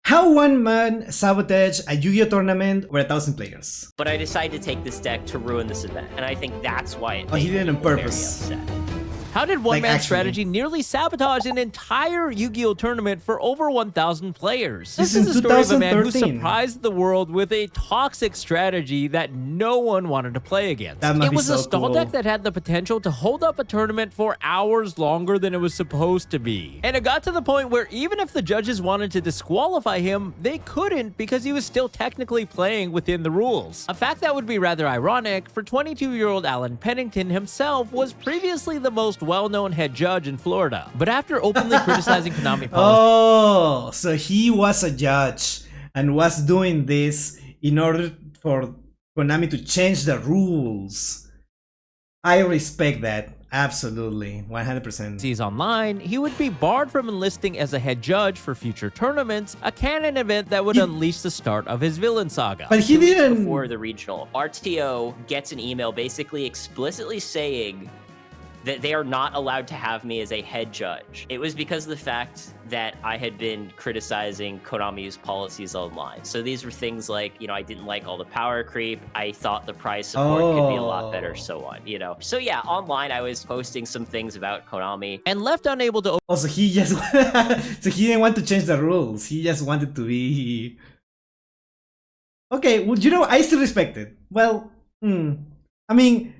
How one man sabotaged a Yu-Gi-Oh tournament over 1,000 players. But I decided to take this deck to ruin this event, and I think that's why it made he did it on people very purpose. upset. How did one man actually. strategy nearly sabotage an entire Yu-Gi-Oh tournament for over 1,000 players? This This is is the story of a man who 2013. surprised the world with a toxic strategy that no one wanted to play against. That must It be was a so stall cool. deck that had the potential to hold up a tournament for hours longer than it was supposed to be. And it got to the point where even if the judges wanted to disqualify him, they couldn't because he was still technically playing within the rules. A fact that would be rather ironic, for 22-year-old Alan Pennington himself was previously the most well-known head judge in Florida. But after openly criticizing Konami policy, Oh, so he was a judge and was doing this in order for Konami to change the rules. I respect that. Absolutely. 100%. online, he would be barred from enlisting as a head judge for future tournaments, a canon event that would unleash the start of his villain saga. But he didn't... Before the regional, RTO gets an email basically explicitly saying that they are not allowed to have me as a head judge. It was because of the fact that I had been criticizing Konami's policies online. So these were things like, I didn't like all the power creep. I thought the prize support could be a lot better, so on, So yeah, online I was posting some things about Konami. And left unable to Also, he just... so he didn't want to change the rules. He just wanted to be... Okay, well, I still respect it. Well, I mean,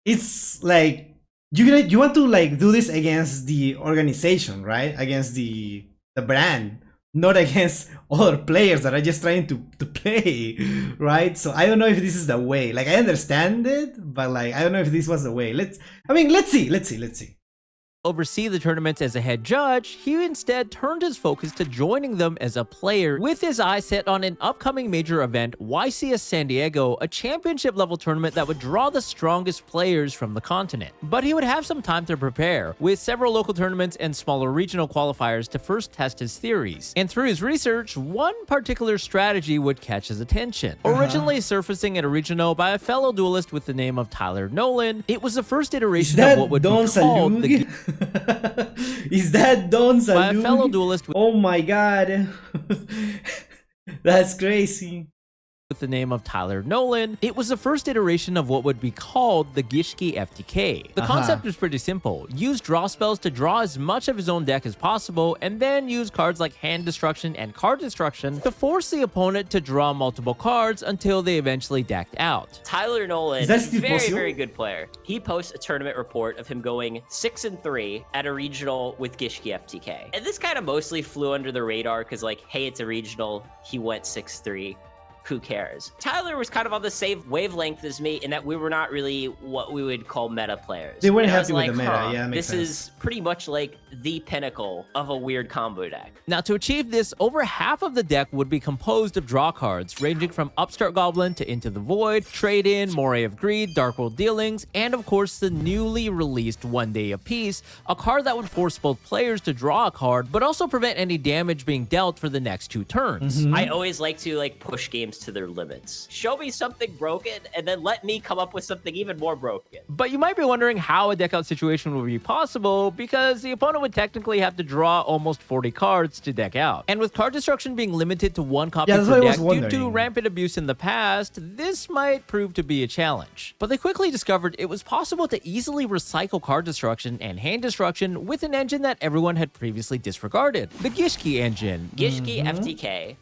it's like... You want to do this against the organization, right? Against the brand, not against other players that are just trying to play, right? So I don't know if this is the way. I understand it, but I don't know if this was the way. Let's see. oversee the tournaments as a head judge, he instead turned his focus to joining them as a player, with his eyes set on an upcoming major event, YCS San Diego, a championship-level tournament that would draw the strongest players from the continent. But he would have some time to prepare, with several local tournaments and smaller regional qualifiers to first test his theories. And through his research, one particular strategy would catch his attention. Originally surfacing at a regional by a fellow duelist with the name of Tyler Nolan, it was the first iteration of what would be called the... Is that Don Salug? By a fellow duelist with Oh my god. That's crazy. the name of Tyler Nolan, it was the first iteration of what would be called the Gishki FTK. The concept was pretty simple. Use draw spells to draw as much of his own deck as possible, and then use cards like Hand Destruction and Card Destruction to force the opponent to draw multiple cards until they eventually decked out. Tyler Nolan, Is that still very, possible? very good player. He posts a tournament report of him going 6-3 at a regional with Gishki FTK. And this kind of mostly flew under the radar because, hey, it's a regional. He went 6-3. Who cares? Tyler was kind of on the same wavelength as me in that we were not really what we would call meta players. They weren't And I was happy with the meta, huh, yeah, that makes this sense. is pretty much like the pinnacle of a weird combo deck. Now, to achieve this, over half of the deck would be composed of draw cards, ranging from Upstart Goblin to Into the Void, Trade-In, Moray of Greed, Dark World Dealings, and of course the newly released One Day Apiece, a card that would force both players to draw a card, but also prevent any damage being dealt for the next 2 turns. I always like to push games to their limits. Show me something broken, and then let me come up with something even more broken. But you might be wondering how a deck out situation would be possible, because the opponent would technically have to draw almost 40 cards to deck out. And with card destruction being limited to 1 copy that's per what I was deck due to wondering. rampant abuse in the past, this might prove to be a challenge. But they quickly discovered it was possible to easily recycle card destruction and hand destruction with an engine that everyone had previously disregarded, the Gishki engine. Gishki FTK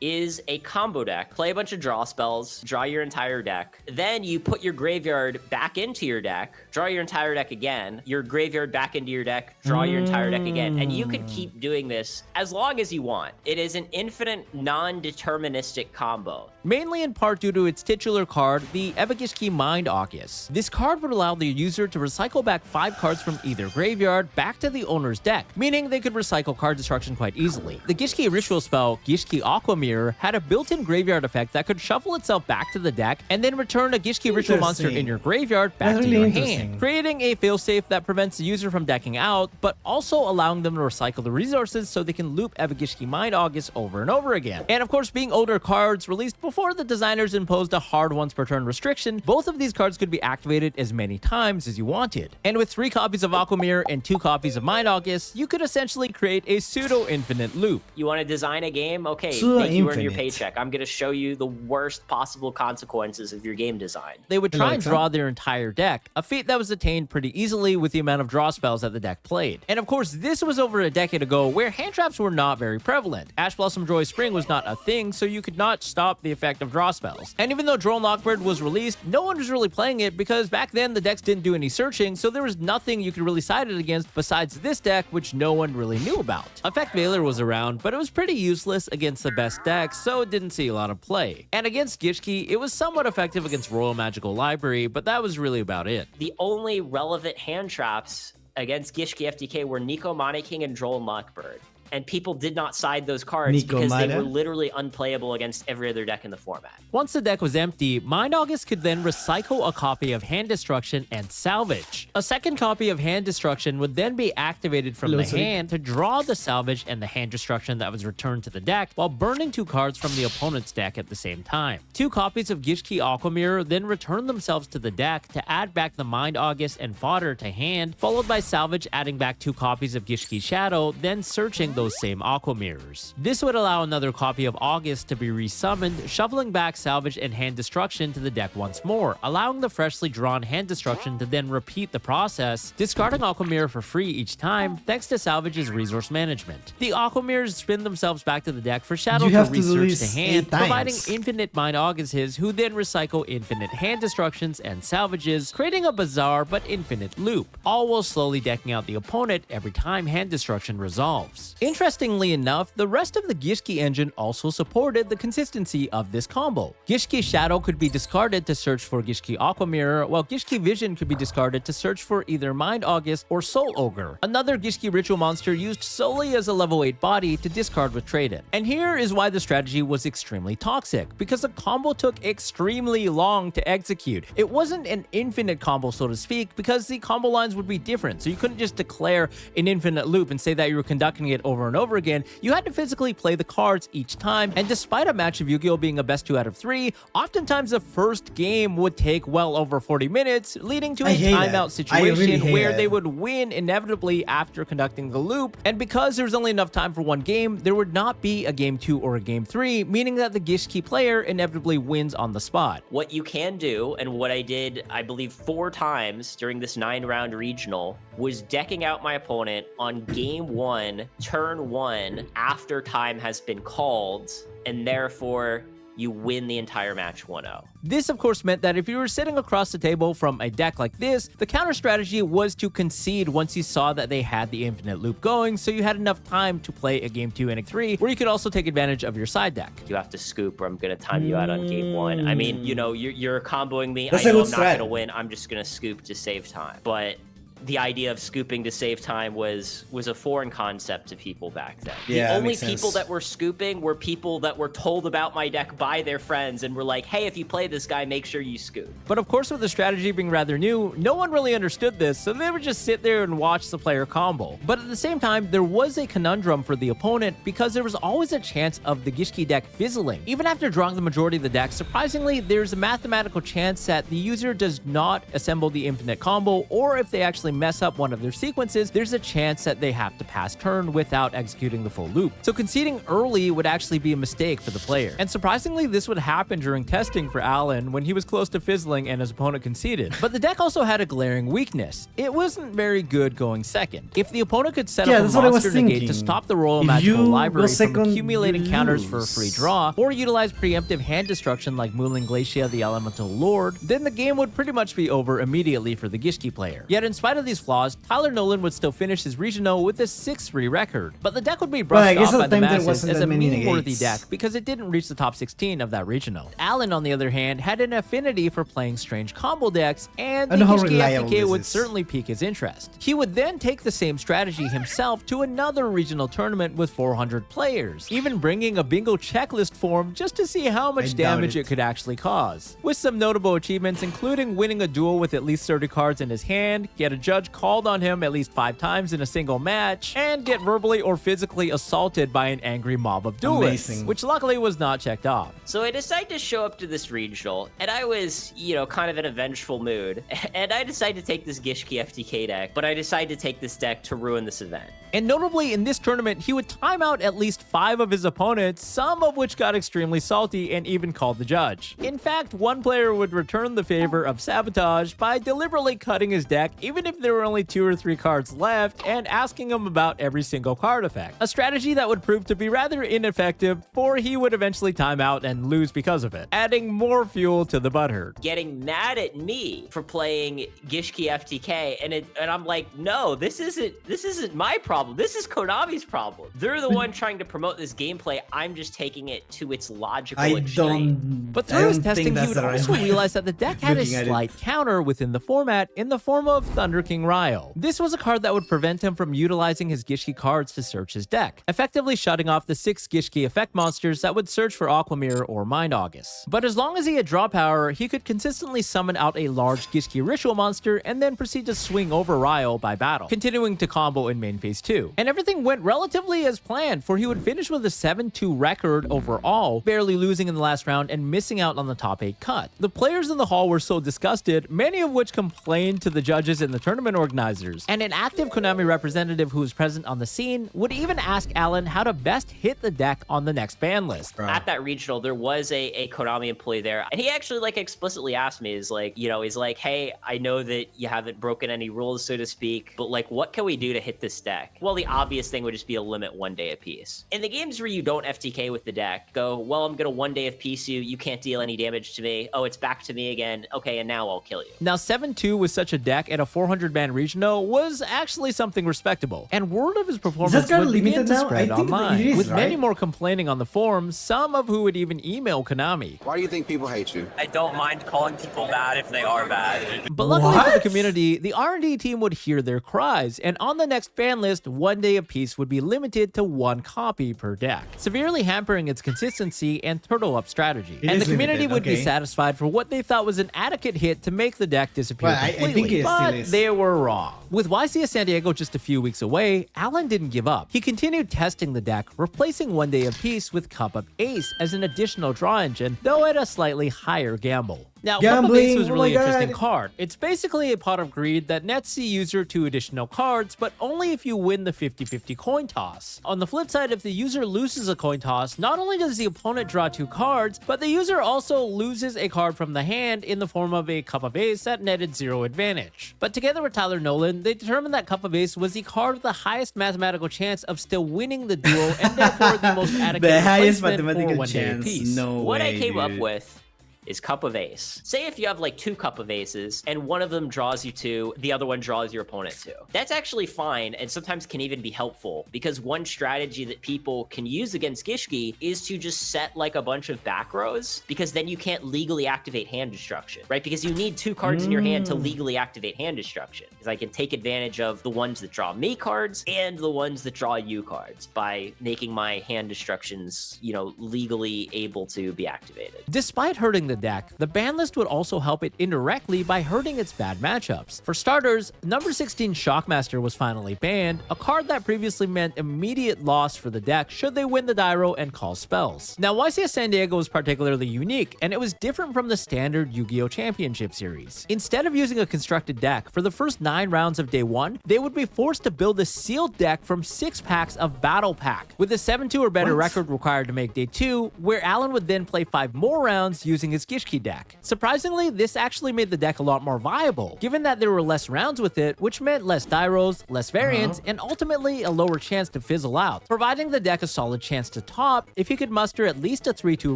is a combo deck. Play a bunch of draw spells, draw your entire deck. Then you put your graveyard back into your deck, draw your entire deck again, your graveyard back into your deck, draw your entire deck again. And you can keep doing this as long as you want. It is an infinite, non-deterministic combo. Mainly in part due to its titular card, the Evagishki Mind Augus. This card would allow the user to recycle back 5 cards from either graveyard back to the owner's deck, meaning they could recycle card destruction quite easily. The Gishki ritual spell, Gishki Aqua Mirror, Mirror had a built-in graveyard effect that could shuffle itself back to the deck and then return a Gishki Ritual monster in your graveyard back That's to really your hand, creating a failsafe that prevents the user from decking out, but also allowing them to recycle the resources so they can loop Evagishki Mind August over and over again. And of course, being older cards released before the designers imposed a hard once per turn restriction, both of these cards could be activated as many times as you wanted. And with 3 copies of Aquamirror and 2 copies of Mind August, you could essentially create a pseudo-infinite loop. You want to design a game? Okay, Pseudo make you earn your infinite. paycheck. I'm going to show you the worst possible consequences of your game design. They would try and Alexa? draw their entire deck, a feat that was attained pretty easily with the amount of draw spells that the deck played. And of course, this was over a decade ago where hand traps were not very prevalent. Ash Blossom Joy Spring was not a thing, so you could not stop the effect of draw spells. And even though Drone Lockbird was released, no one was really playing it because back then the decks didn't do any searching, so there was nothing you could really side it against besides this deck, which no one really knew about. Effect Veiler was around, but it was pretty useless against the best decks, so it didn't see a lot of play. And against Gishki, it was somewhat effective against Royal Magical Library, but that was really about it. The only relevant hand traps against Gishki FTK were Nico Money King and Droll Lockbird. And people did not side those cards Nico because they Mada? were literally unplayable against every other deck in the format. Once the deck was empty, Mind August could then recycle a copy of Hand Destruction and Salvage. A second copy of Hand Destruction would then be activated from the Sorry. hand to draw the Salvage and the Hand Destruction that was returned to the deck, while burning 2 cards from the opponent's deck at the same time. 2 copies of Gishki Aquamirror then return themselves to the deck to add back the Mind August and fodder to hand, followed by Salvage adding back 2 copies of Gishki Shadow, then searching those same Aquamirrors. This would allow another copy of August to be resummoned, shuffling back Salvage and Hand Destruction to the deck once more, allowing the freshly drawn Hand Destruction to then repeat the process, discarding Aquamirror for free each time thanks to Salvage's resource management. The Aquamirrors spin themselves back to the deck for Shadow You to have to do research this the hand, 8 providing times. infinite Mind Augusts, who then recycle infinite Hand Destructions and Salvages, creating a bizarre but infinite loop, all while slowly decking out the opponent every time Hand Destruction resolves. Interestingly enough, the rest of the Gishki engine also supported the consistency of this combo. Gishki Shadow could be discarded to search for Gishki Aquamirror, while Gishki Vision could be discarded to search for either Mind August or Soul Ogre, another Gishki Ritual monster used solely as a level 8 body to discard with trade-in. And here is why the strategy was extremely toxic, because the combo took extremely long to execute. It wasn't an infinite combo, so to speak, because the combo lines would be different, so you couldn't just declare an infinite loop and say that you were conducting it over and over again. You had to physically play the cards each time, and despite a match of Yu-Gi-Oh! Being a best 2 out of 3, oftentimes the first game would take well over 40 minutes, leading to a timeout situation where they would win inevitably after conducting the loop, and because there was only enough time for one game, there would not be a game 2 or a game 3, meaning that the Gishki player inevitably wins on the spot. What you can do, and what I did, I believe 4 times during this 9-round regional, was decking out my opponent on game 1, turn 1, after time has been called, and therefore you win the entire match 1-0. This, of course, meant that if you were sitting across the table from a deck like this, the counter strategy was to concede once you saw that they had the infinite loop going, so you had enough time to play a game 2 and a 3, where you could also take advantage of your side deck. You have to scoop or I'm going to time you out on game 1. I mean, you know, you're comboing me. That's I a know good I'm not going strat. to win. I'm just going to scoop to save time. But the idea of scooping to save time was a foreign concept to people back then. Yeah, the only makes people sense. that were scooping were people that were told about my deck by their friends and were like, hey, if you play this guy, make sure you scoop. But of course, with the strategy being rather new, no one really understood this, so they would just sit there and watch the player combo. But at the same time, there was a conundrum for the opponent because there was always a chance of the Gishki deck fizzling. Even after drawing the majority of the deck, surprisingly, there's a mathematical chance that the user does not assemble the infinite combo, or if they actually mess up one of their sequences, there's a chance that they have to pass turn without executing the full loop. So conceding early would actually be a mistake for the player. And surprisingly, this would happen during testing for Alan when he was close to fizzling and his opponent conceded. But the deck also had a glaring weakness. It wasn't very good going second. If the opponent could set up a that's what I was monster negate to thinking. stop the Royal If Magical you go Library from second, accumulating you counters for a lose. free draw, or utilize preemptive hand destruction like Moonling Glacia the Elemental Lord, then the game would pretty much be over immediately for the Gishki player. Yet in spite of these flaws, Tyler Nolan would still finish his regional with a 6-3 record. But the deck would be Well, I brushed guess off at by the the time there masses wasn't as that a many meme-worthy negates. deck because it didn't reach the top 16 of that regional. Allen, on the other hand, had an affinity for playing strange combo decks, and I the know how Gishki reliable FTK this would is. certainly pique his interest. He would then take the same strategy himself to another regional tournament with 400 players, even bringing a bingo checklist form just to see how much damage it could actually cause. With some notable achievements including winning a duel with at least 30 cards in his hand, get a judge called on him at least 5 times in a single match, and get verbally or physically assaulted by an angry mob of duelists, Amazing. which luckily was not checked off. So I decided to show up to this regional, and I was, kind of in a vengeful mood. And I decided to take this Gishki FTK deck, but I decided to take this deck to ruin this event. And notably, in this tournament, he would time out at least 5 of his opponents, some of which got extremely salty and even called the judge. In fact, one player would return the favor of Sabotage by deliberately cutting his deck even if there were only 2 or 3 cards left and asking him about every single card effect. A strategy that would prove to be rather ineffective, for he would eventually time out and lose because of it, adding more fuel to the butthurt. Getting mad at me for playing Gishki FTK, and I'm like, no, this isn't my problem. This is Konami's problem. They're the one trying to promote this gameplay. I'm just taking it to its logical extreme. But I through his don't testing, think he that's would the right also way. realize that the deck had a Looking at it. slight counter within the format in the form of Thunder King Ryo. This was a card that would prevent him from utilizing his Gishki cards to search his deck, effectively shutting off the 6 Gishki effect monsters that would search for Aquamirror or Mind August. But as long as he had draw power, he could consistently summon out a large Gishki ritual monster and then proceed to swing over Ryo by battle, continuing to combo in main phase 2. And everything went relatively as planned, for he would finish with a 7-2 record overall, barely losing in the last round and missing out on the top 8 cut. The players in the hall were so disgusted, many of which complained to the judges and the tournament organizers, and an active Konami representative who was present on the scene would even ask Allen how to best hit the deck on the next ban list. At that regional, there was a Konami employee there, and he actually explicitly asked me, he's like, hey, I know that you haven't broken any rules, so to speak, but what can we do to hit this deck? Well, the obvious thing would just be a limit 1 day apiece. In the games where you don't FTK with the deck, go, well, I'm gonna 1 day apiece you can't deal any damage to me, oh, it's back to me again, okay, and now I'll kill you. Now, 7-2 with such a deck at a 400-man regional was actually something respectable, and word of his performance card would begin limited to now? spread I think online, it is, with many right? more complaining on the forums, some of who would even email Konami. Why do you think people hate you? I don't mind calling people bad if they are bad. But luckily for the What? community, the R&D team would hear their cries, and on the next ban list, 1 day apiece would be limited to 1 copy per deck, severely hampering its consistency and turtle up strategy. It And the is community limited, would be okay. satisfied for what they thought was an adequate hit to make the deck disappear Well, I think completely, it still but is. they were wrong. With YCS San Diego just a few weeks away, Allen didn't give up. He continued testing the deck, replacing 1 day apiece with Cup Up Ace as an additional draw engine, though at a slightly higher gamble. Now, Cup of Ace Gambling, was a oh really my interesting God. card. It's basically a pot of greed that nets the user 2 additional cards, but only if you win the 50-50 coin toss. On the flip side, if the user loses a coin toss, not only does the opponent draw 2 cards, but the user also loses a card from the hand in the form of a Cup of Ace that netted 0 advantage. But together with Tyler Nolan, they determined that Cup of Ace was the card with the highest mathematical chance of still winning the duel, and therefore the most adequate The highest replacement for mathematical 1 day chance. apiece. No What way, I came up dude. with is Cup of Ace. Say if you have 2 Cup of Aces and one of them draws you 2, the other one draws your opponent 2. That's actually fine and sometimes can even be helpful, because one strategy that people can use against Gishki is to just set a bunch of back rows, because then you can't legally activate hand destruction, right? Because you need 2 cards in your hand to legally activate hand destruction. Because I can take advantage of the ones that draw me cards and the ones that draw you cards by making my hand destructions, legally able to be activated. Despite hurting the deck, the ban list would also help it indirectly by hurting its bad matchups. For starters, number 16 Shockmaster was finally banned, a card that previously meant immediate loss for the deck should they win the Dyro and call spells. Now, YCS San Diego was particularly unique, and it was different from the standard Yu-Gi-Oh! Championship series. Instead of using a constructed deck, for the first 9 rounds of day 1, they would be forced to build a sealed deck from 6 packs of Battle Pack, with a 7-2 or better record required to make day 2, where Allen would then play 5 more rounds using his Skishki deck. Surprisingly, this actually made the deck a lot more viable, given that there were less rounds with it, which meant less die rolls, less variants, and ultimately a lower chance to fizzle out, providing the deck a solid chance to top if he could muster at least a 3-2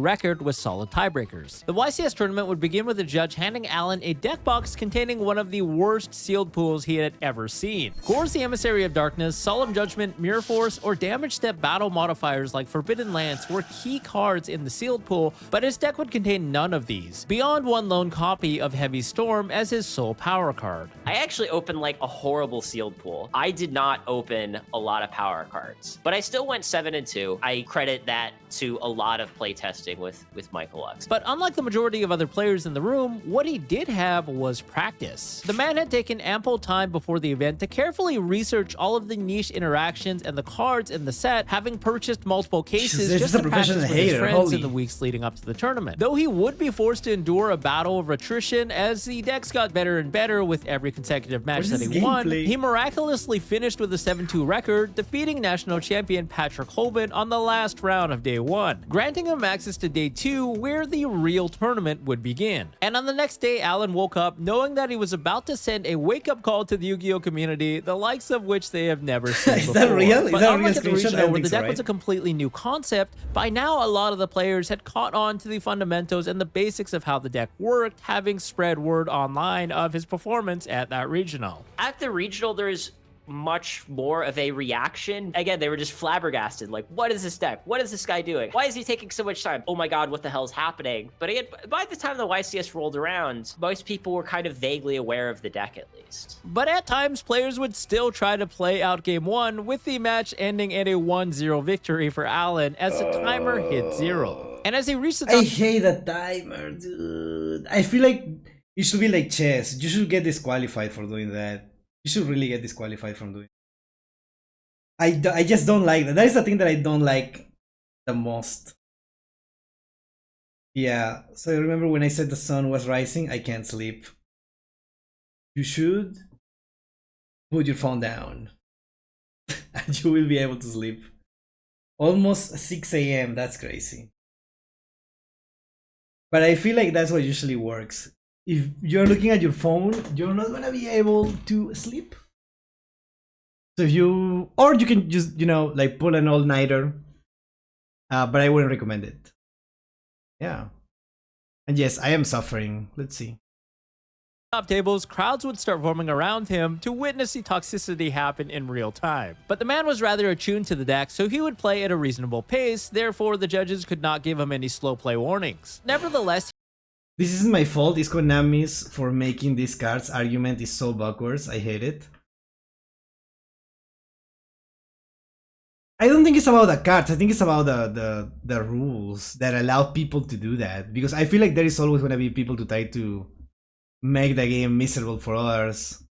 record with solid tiebreakers. The YCS tournament would begin with the judge handing Alan a deck box containing one of the worst sealed pools he had ever seen. Gore's the Emissary of Darkness, Solemn Judgment, Mirror Force, or Damage Step battle modifiers like Forbidden Lance were key cards in the sealed pool, but his deck would contain none of these, beyond one lone copy of Heavy Storm as his sole power card. I actually opened like a horrible sealed pool. I did not open a lot of power cards, but I still went 7-2. I credit that to a lot of playtesting with Michael Lux. But unlike the majority of other players in the room, what he did have was practice. The man had taken ample time before the event to carefully research all of the niche interactions and the cards in the set, having purchased multiple cases This just is a to practice with professional his hater, friends holy. in the weeks leading up to the tournament. Though he would be forced to endure a battle of attrition as the decks got better and better with every consecutive match that he won, he miraculously finished with a 7-2 record, defeating national champion Patrick Holben on the last round of day 1, granting him access to day 2 where the real tournament would begin. And on the next day, Alan woke up knowing that he was about to send a wake-up call to the Yu-Gi-Oh community, the likes of which they have never seen Is before. that real? Is But that a real unlike at the screenshot? I regional, don't where the think so, deck was right? a completely new concept, by now a lot of the players had caught on to the fundamentals and the basics of how the deck worked, having spread word online of his performance at that regional. At the regional, there's much more of a reaction. Again, they were just flabbergasted. Like, what is this deck? What is this guy doing? Why is he taking so much time? Oh my god, what the hell is happening? But again, by the time the YCS rolled around, most people were kind of vaguely aware of the deck at least. But at times, players would still try to play out game 1, with the match ending at a 1-0 victory for Alan as the timer hit 0. And as he reached the top, I hate that timer, dude. I feel like it should be like chess. You should get disqualified for doing that. You should really get disqualified from doing it. I just don't like that. That is the thing that I don't like the most. Yeah, so I remember when I said the sun was rising, I can't sleep. You should put your phone down and you will be able to sleep. Almost 6 a.m. That's crazy. But I feel like that's what usually works. If you're looking at your phone, you're not gonna be able to sleep. So if you, or you can just, you know, like pull an all-nighter, but I wouldn't recommend it. Yeah. And yes, I am suffering. Let's see. top tables, crowds would start forming around him to witness the toxicity happen in real time. But the man was rather attuned to the deck, so he would play at a reasonable pace, therefore the judges could not give him any slow play warnings. Nevertheless, This isn't my fault. It's Konami's for making these cards. Argument is so backwards. I hate it. I don't think it's about the cards. I think it's about the rules that allow people to do that. Because I feel like there is always going to be people to try to make the game miserable for others.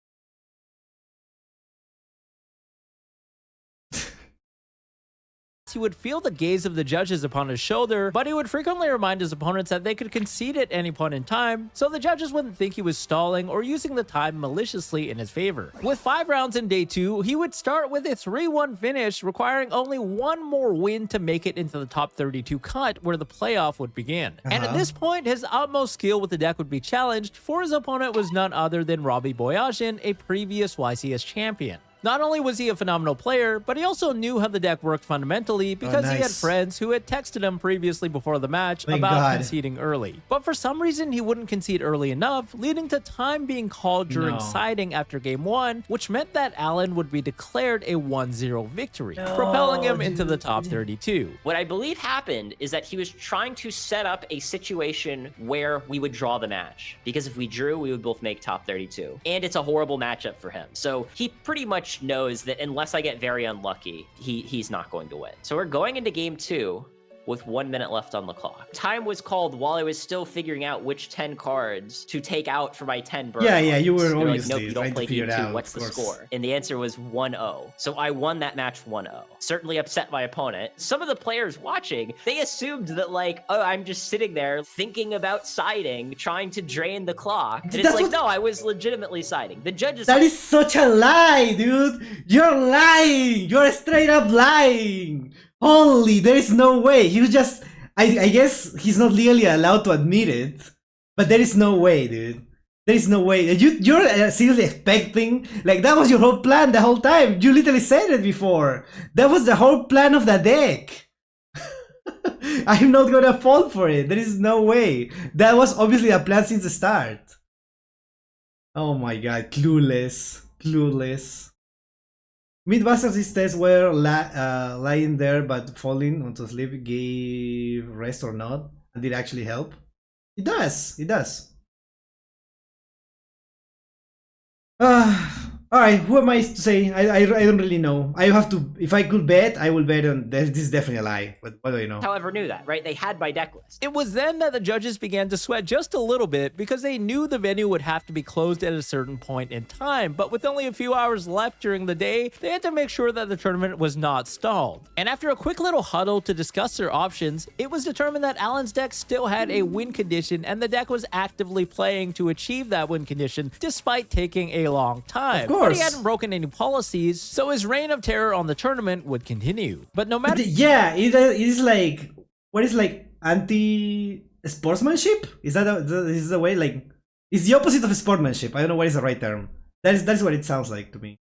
he would feel the gaze of the judges upon his shoulder, but he would frequently remind his opponents that they could concede at any point in time, so the judges wouldn't think he was stalling or using the time maliciously in his favor. With 5 rounds in day 2, he would start with a 3-1 finish, requiring only one more win to make it into the top 32 cut, where the playoff would begin. And at this point, his utmost skill with the deck would be challenged, for his opponent was none other than Robbie Boyajian, a previous YCS champion. Not only was he a phenomenal player, but he also knew how the deck worked fundamentally because he had friends who had texted him previously before the match about conceding early. But for some reason, he wouldn't concede early enough, leading to time being called during siding after game 1, which meant that Allen would be declared a 1-0 victory, propelling him into the top 32. What I believe happened is that he was trying to set up a situation where we would draw the match, because if we drew, we would both make top 32. And it's a horrible matchup for him. So he pretty much knows that unless I get very unlucky, he's not going to win. So we're going into game 2 with 1 minute left on the clock. Time was called while I was still figuring out which 10 cards to take out for my 10 burn. Yeah, you were like, obviously nope, you don't play game 2. out, What's the score? And the answer was 1-0. So I won that match 1-0. Certainly upset my opponent. Some of the players watching, they assumed that like, oh, I'm just sitting there thinking about siding, trying to drain the clock. And it's like, no, I was legitimately siding. The judges— That is such a lie, dude! You're lying! You're straight up lying! Holy, there is no way. He was just I guess he's not legally allowed to admit it, but there is no way, dude. There is no way. You're seriously expecting, like, that was your whole plan the whole time. You literally said it before. That was the whole plan of the deck. I'm not gonna fall for it. There is no way. That was obviously a plan since the start. Oh my god, clueless. Clueless. Mythbusters' tests were lying there but falling onto sleep gave rest or not? And did it actually help? It does. It does. Alright, who am I to say? I don't really know. I have to, if I could bet, I will bet on this is definitely a lie. But what do I know? However, knew that, right? They had my deck list. It was then that the judges began to sweat just a little bit because they knew the venue would have to be closed at a certain point in time, but with only a few hours left during the day, they had to make sure that the tournament was not stalled. And after a quick little huddle to discuss their options, it was determined that Alan's deck still had a win condition and the deck was actively playing to achieve that win condition despite taking a long time. Of course. But he hadn't broken any policies, so his reign of terror on the tournament would continue. But no matter— yeah, it is like, what is like anti-sportsmanship? Is that the way? Like, it's the opposite of sportsmanship. I don't know what is the right term. That is what it sounds like to me.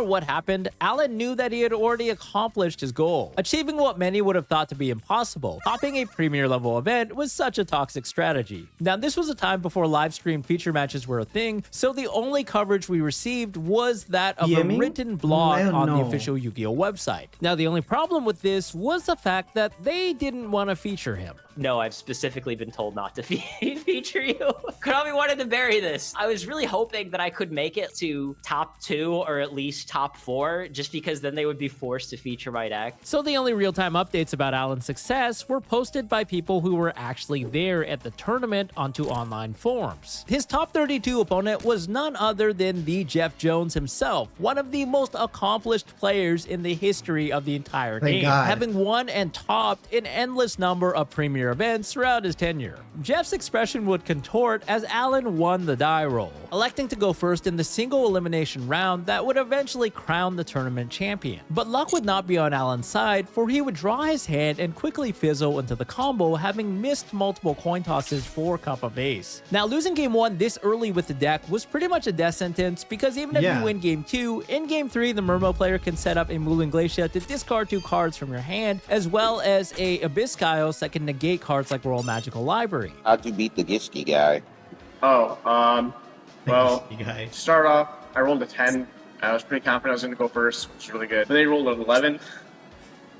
what happened, Alan knew that he had already accomplished his goal, achieving what many would have thought to be impossible. Topping a premier level event was such a toxic strategy. Now, this was a time before live stream feature matches were a thing, so the only coverage we received was that of a written blog on the official Yu-Gi-Oh website. Now, the only problem with this was the fact that they didn't want to feature him. No, I've specifically been told not to feature you. Konami wanted to bury this. I was really hoping that I could make it to top 2 or at least top 4, just because then they would be forced to feature my deck. So the only real-time updates about Alan's success were posted by people who were actually there at the tournament onto online forums. His top 32 opponent was none other than the Jeff Jones himself, one of the most accomplished players in the history of the entire game, having won and topped an endless number of premier events throughout his tenure. Jeff's expression would contort as Alan won the die roll, electing to go first in the single elimination round that would eventually crown the tournament champion. But luck would not be on Alan's side, for he would draw his hand and quickly fizzle into the combo, having missed multiple coin tosses for cup of ace. Now, losing game 1 this early with the deck was pretty much a death sentence, because even if you win game 2, in game 3 the Mermo player can set up a Mulan Glacier to discard 2 cards from your hand, as well as a Abyss Kaios that can negate cards like Royal Magical Library. How'd you beat the Gishki guy? Well, to start off, I rolled a 10. I was pretty confident I was going to go first, which was really good. But then he rolled an 11,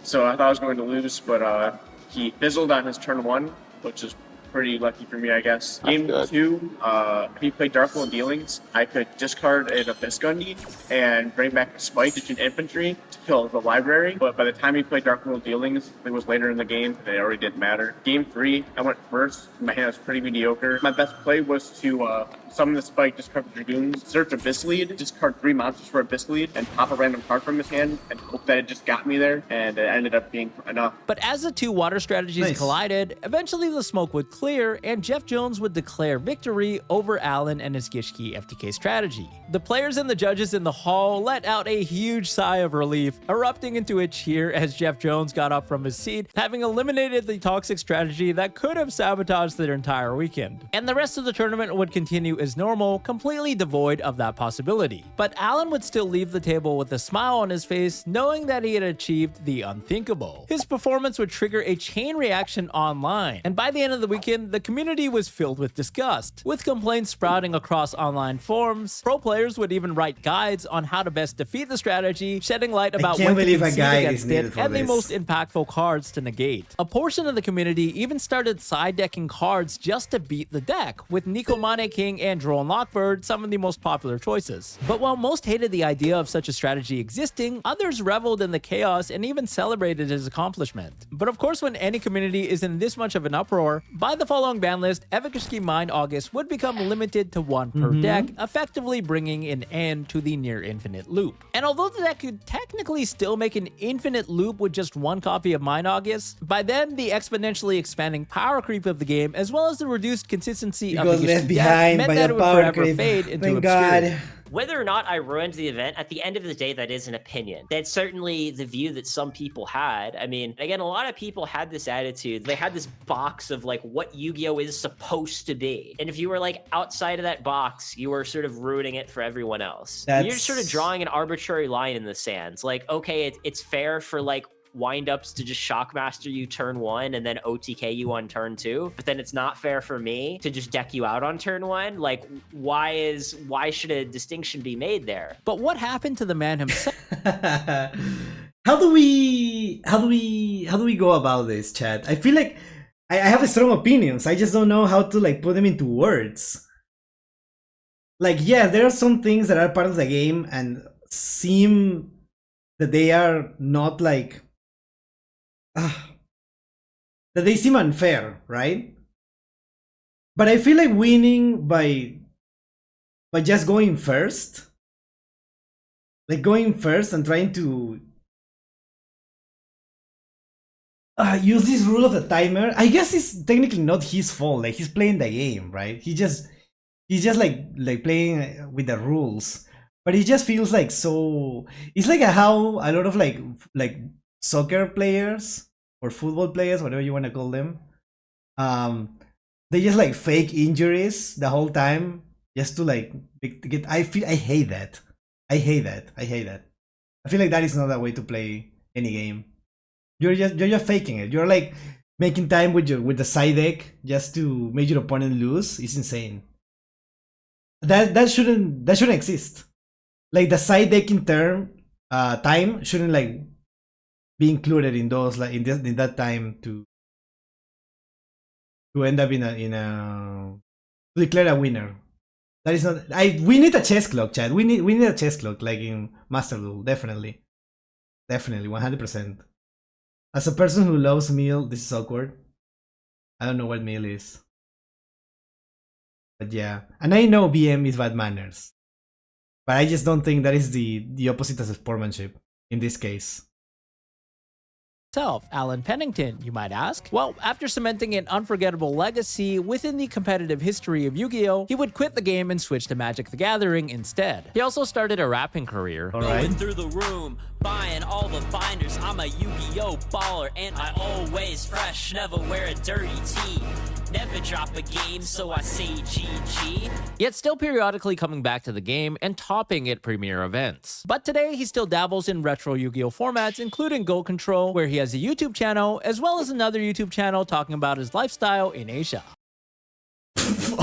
so I thought I was going to lose, but he fizzled on his turn 1, which is pretty lucky for me, I guess. Game 2, he played Dark World Dealings. I could discard an Abyss Gundy and bring back a Spike, just an infantry, to kill the library. But by the time he played Dark World Dealings, it was later in the game, and it already didn't matter. Game 3, I went first. My hand was pretty mediocre. My best play was to summon the Spike, discard the Dragoons, search Abyss Lead, discard 3 monsters for Abyss Lead, and pop a random card from his hand, and hope that it just got me there, and it ended up being enough. But as the 2 water strategies collided, eventually the smoke would clear, and Jeff Jones would declare victory over Alan and his Gishki FTK strategy. The players and the judges in the hall let out a huge sigh of relief, erupting into a cheer as Jeff Jones got up from his seat, having eliminated the toxic strategy that could have sabotaged their entire weekend. And the rest of the tournament would continue as normal, completely devoid of that possibility. But Alan would still leave the table with a smile on his face, knowing that he had achieved the unthinkable. His performance would trigger a chain reaction online, and by the end of the weekend, the community was filled with disgust. With complaints sprouting across online forums, pro players would even write guides on how to best defeat the strategy, shedding light about when to concede against it and the most impactful cards to negate. A portion of the community even started side decking cards just to beat the deck, with Nico Mane King and Drone Lockbird some of the most popular choices. But while most hated the idea of such a strategy existing, others reveled in the chaos and even celebrated his accomplishment. But of course, when any community is in this much of an uproar, by the following ban list, Evagishki Mind August would become limited to 1 per deck, effectively bringing an end to the near infinite loop. And although the deck could technically still make an infinite loop with just 1 copy of Mind August, by then the exponentially expanding power creep of the game, as well as the reduced consistency of the left behind meant by that it would power forever creep. fade into Thank obscurity. God. Whether or not I ruined the event, at the end of the day, that is an opinion. That's certainly the view that some people had. I mean, again, a lot of people had this attitude. They had this box of like what Yu-Gi-Oh is supposed to be. And if you were like outside of that box, you were sort of ruining it for everyone else. You're just sort of drawing an arbitrary line in the sands. Like, okay, it's fair for like wind-ups to just shockmaster you turn 1 and then OTK you on turn 2, but then it's not fair for me to just deck you out on turn 1. Like, why should a distinction be made there? But what happened to the man himself? How do we go about this, chat? I feel like I have strong opinions. I just don't know how to like put them into words. Like, yeah, there are some things that are part of the game and seem that they are not like that they seem unfair, right? But I feel like winning by just going first, like going first and trying to use this rule of the timer. I guess it's technically not his fault. Like, he's playing the game, right? He's just like playing with the rules. But it just feels like so. It's like how a lot of like soccer players or football players, whatever you want to call them, they just like fake injuries the whole time just to like get. I hate that. I hate that. I feel like that is not a way to play any game. You're just faking it. You're like making time with the side deck just to make your opponent lose. It's insane. That shouldn't exist. Like, the side decking time shouldn't like be included in those, like in that time to end up in a to declare a winner. That is not. We need a chess clock, chat. We need a chess clock like in Master Duel. Definitely 100%. As a person who loves meal, this is awkward. I don't know what meal is, but yeah, and I know BM is bad manners. But I just don't think that is the opposite of sportsmanship in this case. Alan Pennington, you might ask? Well, after cementing an unforgettable legacy within the competitive history of Yu-Gi-Oh!, he would quit the game and switch to Magic the Gathering instead. He also started a rapping career. Going through the room, buying all the binders. I'm a Yu-Gi-Oh! Baller, and I always fresh, never wear a dirty tee. Never drop a game, so I say GG. Yet still periodically coming back to the game and topping at premier events. But today, he still dabbles in retro Yu-Gi-Oh! Formats, including Go Control, where he has a YouTube channel, as well as another YouTube channel talking about his lifestyle in Asia.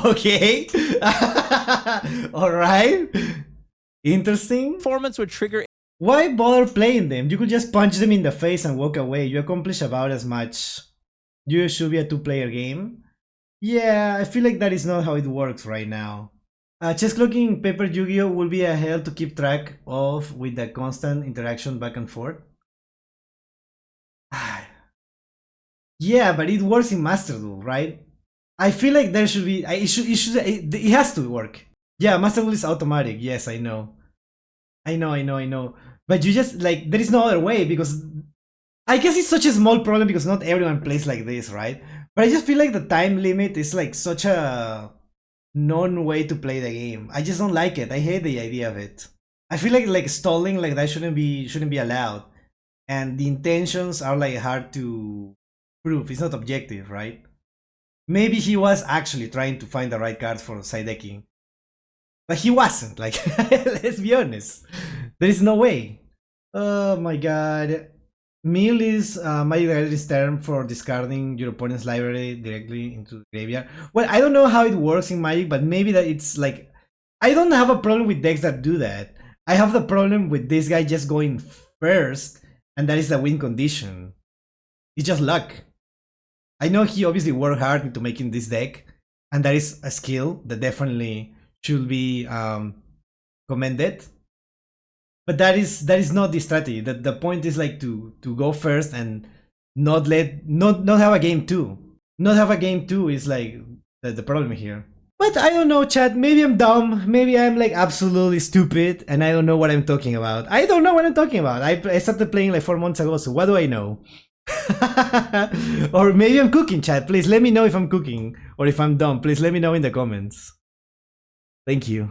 Okay. Alright. Interesting. Formats would trigger. Why bother playing them? You could just punch them in the face and walk away. You accomplish about as much. You should be a 2-player game. Yeah, I feel like that is not how it works right now. Chess clocking in Paper Yu-Gi-Oh! Will be a hell to keep track of with the constant interaction back and forth. Yeah, but it works in Master Duel, right? I feel like there should be. It has to work. Yeah, Master Duel is automatic. Yes, I know. But you just like there is no other way because I guess it's such a small problem because not everyone plays like this, right? But I just feel like the time limit is like such a non-way to play the game. I just don't like it. I hate the idea of it. I feel like stalling like that shouldn't be allowed, and the intentions are like hard to prove. It's not objective, right? Maybe he was actually trying to find the right card for side decking, but he wasn't. Like, let's be honest. There is no way. Oh my god. Mill is Magic the Gathering term for discarding your opponent's library directly into the graveyard. Well, I don't know how it works in Magic, but maybe that it's like... I don't have a problem with decks that do that. I have the problem with this guy just going first, and that is the win condition. It's just luck. I know he obviously worked hard into making this deck, and that is a skill that definitely should be commended. But that is not the strategy. The point is like to go first and not have a game 2. Not have a game 2 is like the problem here. But I don't know, chat. Maybe I'm dumb. Maybe I'm like absolutely stupid and I don't know what I'm talking about. I don't know what I'm talking about. I started playing like 4 months ago, so what do I know? Or maybe I'm cooking, chat. Please let me know if I'm cooking or if I'm dumb. Please let me know in the comments. Thank you.